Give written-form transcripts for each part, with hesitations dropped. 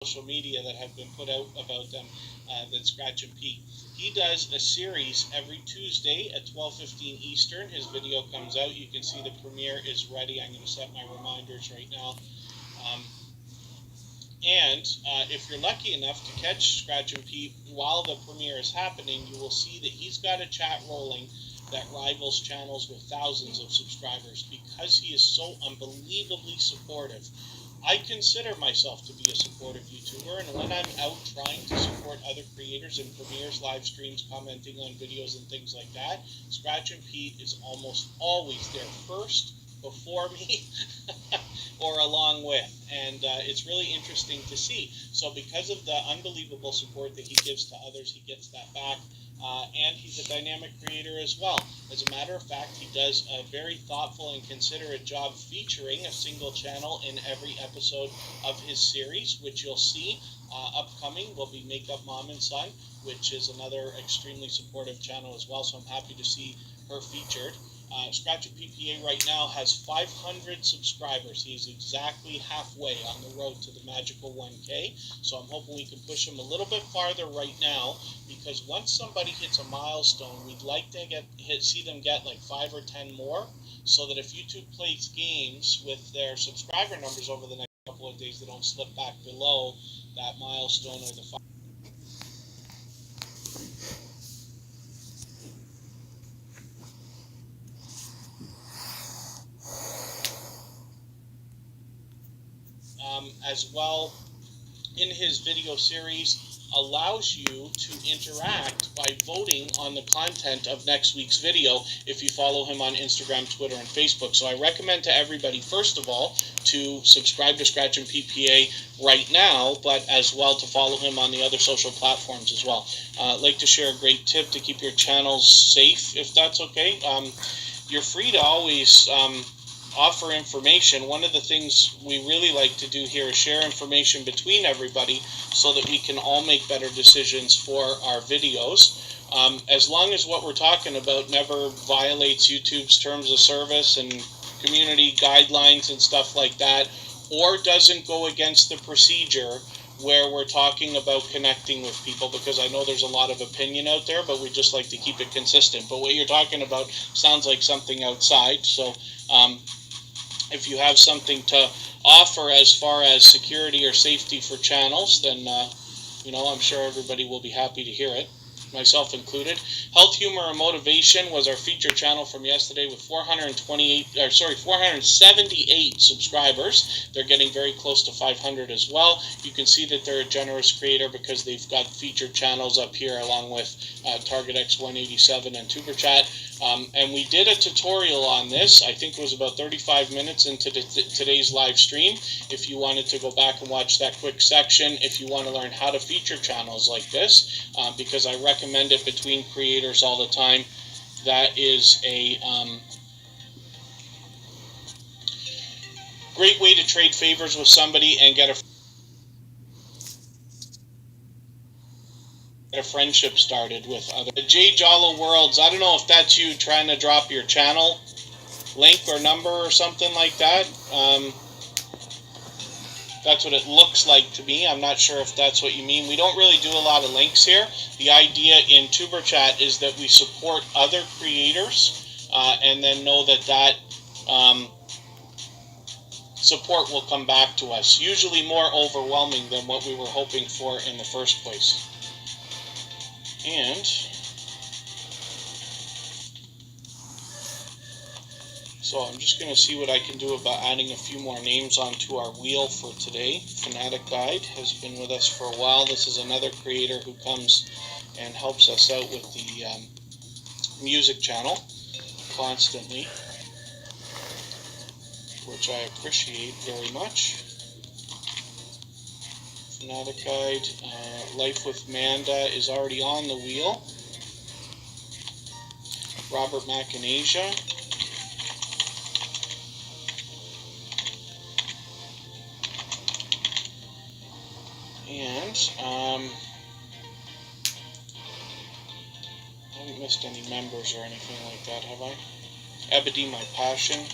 social media that have been put out about them than Scratch and Pete. He does a series every Tuesday at 12:15 Eastern. His video comes out. You can see the premiere is ready. I'm going to set my reminders right now. And if you're lucky enough to catch Scratch and Pete while the premiere is happening, you will see that he's got a chat rolling that rivals channels with thousands of subscribers because he is so unbelievably supportive. I consider myself to be a supportive YouTuber, and when I'm out trying to support other creators in premieres, live streams, commenting on videos and things like that, Scratch and Pete is almost always there first, before me, or along with. And it's really interesting to see. So because of the unbelievable support that he gives to others, he gets that back. And he's a dynamic creator as well. As a matter of fact, he does a very thoughtful and considerate job featuring a single channel in every episode of his series, which you'll see upcoming will be Makeup Mom and Son, which is another extremely supportive channel as well, so I'm happy to see her featured. Scratch and PPA right now has 500 subscribers. He's exactly halfway on the road to the magical 1K. So I'm hoping we can push him a little bit farther right now, because once somebody hits a milestone, we'd like to see them get like 5 or 10 more, so that if YouTube plays games with their subscriber numbers over the next couple of days, they don't slip back below that milestone or the 5. As well, in his video series, allows you to interact by voting on the content of next week's video if you follow him on Instagram, Twitter, and Facebook. So I recommend to everybody, first of all, to subscribe to Scratch and PPA right now, but as well to follow him on the other social platforms as well. I'd like to share a great tip to keep your channels safe, if that's okay. You're free to always offer information. One of the things we really like to do here is share information between everybody so that we can all make better decisions for our videos. As long as what we're talking about never violates YouTube's terms of service and community guidelines and stuff like that, or doesn't go against the procedure where we're talking about connecting with people, because I know there's a lot of opinion out there, but we just like to keep it consistent. But what you're talking about sounds like something outside, so if you have something to offer as far as security or safety for channels, then I'm sure everybody will be happy to hear it, myself included. Health, Humor, and Motivation was our feature channel from yesterday with 478 subscribers. They're getting very close to 500 as well. You can see that they're a generous creator because they've got featured channels up here along with Target X187 and Tuberchat. And we did a tutorial on this. I think it was about 35 minutes into today's live stream. If you wanted to go back and watch that quick section, if you want to learn how to feature channels like this, because I recommend it between creators all the time. That is a great way to trade favors with somebody and get a friendship started with others. J Jollo Worlds, I don't know if that's you trying to drop your channel link or number or something like that. That's what it looks like to me. I'm not sure if that's what you mean. We don't really do a lot of links here. The idea in Tuberchat is that we support other creators and then know that support will come back to us, usually more overwhelming than what we were hoping for in the first place. And so I'm just going to see what I can do about adding a few more names onto our wheel for today. Fanatic Guide has been with us for a while. This is another creator who comes and helps us out with the music channel constantly, which I appreciate very much. Fanatic Guide, Life with Manda is already on the wheel. Robert Macanasia. And I haven't missed any members or anything like that, have I? Ebony, My Passion.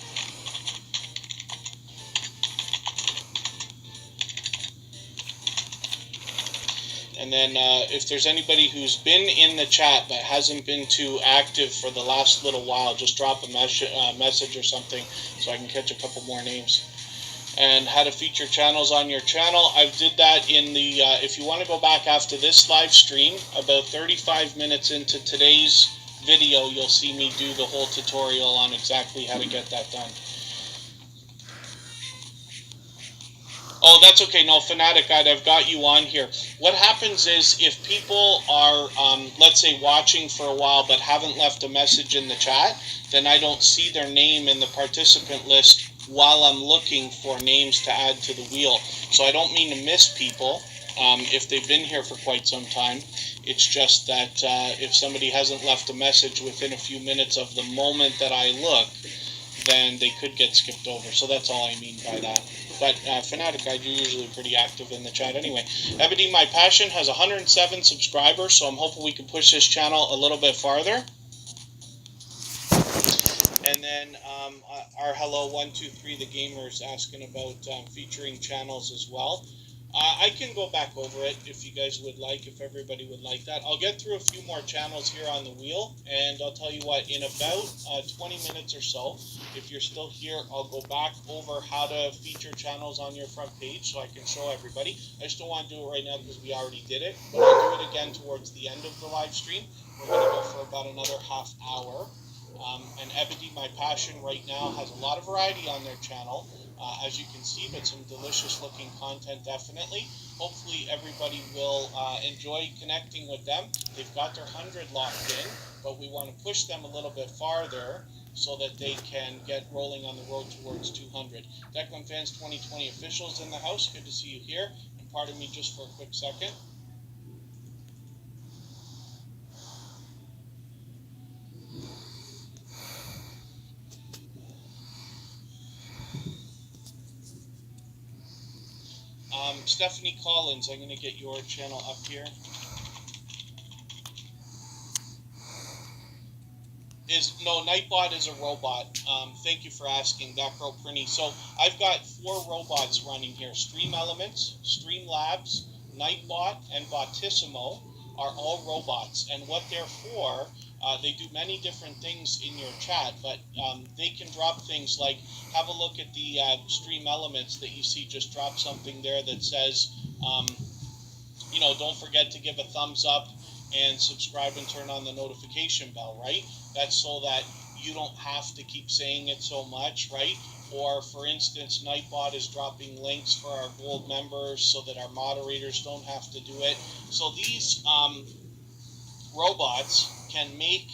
And then if there's anybody who's been in the chat but hasn't been too active for the last little while, just drop a message or something so I can catch a couple more names. And how to feature channels on your channel. I did that in the, if you want to go back after this live stream, about 35 minutes into today's video, you'll see me do the whole tutorial on exactly how to get that done. Oh, that's okay. No, Fanatic Guide, I've got you on here. What happens is if people are, let's say, watching for a while but haven't left a message in the chat, then I don't see their name in the participant list while I'm looking for names to add to the wheel. So I don't mean to miss people if they've been here for quite some time. It's just that if somebody hasn't left a message within a few minutes of the moment that I look, then they could get skipped over. So that's all I mean by that. But Fanatic Guide, you're usually pretty active in the chat anyway. Ebony My Passion has 107 subscribers, so I'm hoping we can push this channel a little bit farther. And then our Hello 123 the Gamers asking about featuring channels as well. I can go back over it if you guys would like, if everybody would like that. I'll get through a few more channels here on the wheel, and I'll tell you what, in about 20 minutes or so, if you're still here, I'll go back over how to feature channels on your front page so I can show everybody. I just don't want to do it right now because we already did it, but I'll do it again towards the end of the live stream. We're going to go for about another half hour. And Ebony My Passion right now has a lot of variety on their channel, as you can see, but some delicious looking content definitely. Hopefully everybody will enjoy connecting with them. They've got their 100 locked in, but we want to push them a little bit farther so that they can get rolling on the road towards 200. Declan Fans 2020 officials in the house, good to see you here. And pardon me just for a quick second. Stephanie Collins, I'm going to get your channel up here. Nightbot is a robot. Thank you for asking, that girl Prinny. So I've got 4 robots running here. Stream Elements, Stream Labs, Nightbot, and Botissimo are all robots. And what they're for, they do many different things in your chat, but they can drop things like, have a look at the Stream Elements that you see, just drop something there that says, don't forget to give a thumbs up and subscribe and turn on the notification bell, right? That's so that you don't have to keep saying it so much, right? Or, for instance, Nightbot is dropping links for our gold members so that our moderators don't have to do it. So these robots can make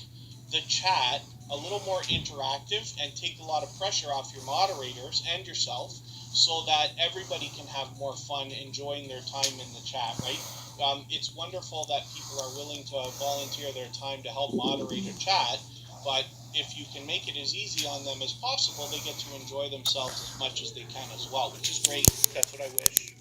the chat a little more interactive and take a lot of pressure off your moderators and yourself so that everybody can have more fun enjoying their time in the chat, right? It's wonderful that people are willing to volunteer their time to help moderate a chat, but if you can make it as easy on them as possible, they get to enjoy themselves as much as they can as well, which is great. That's what I wish.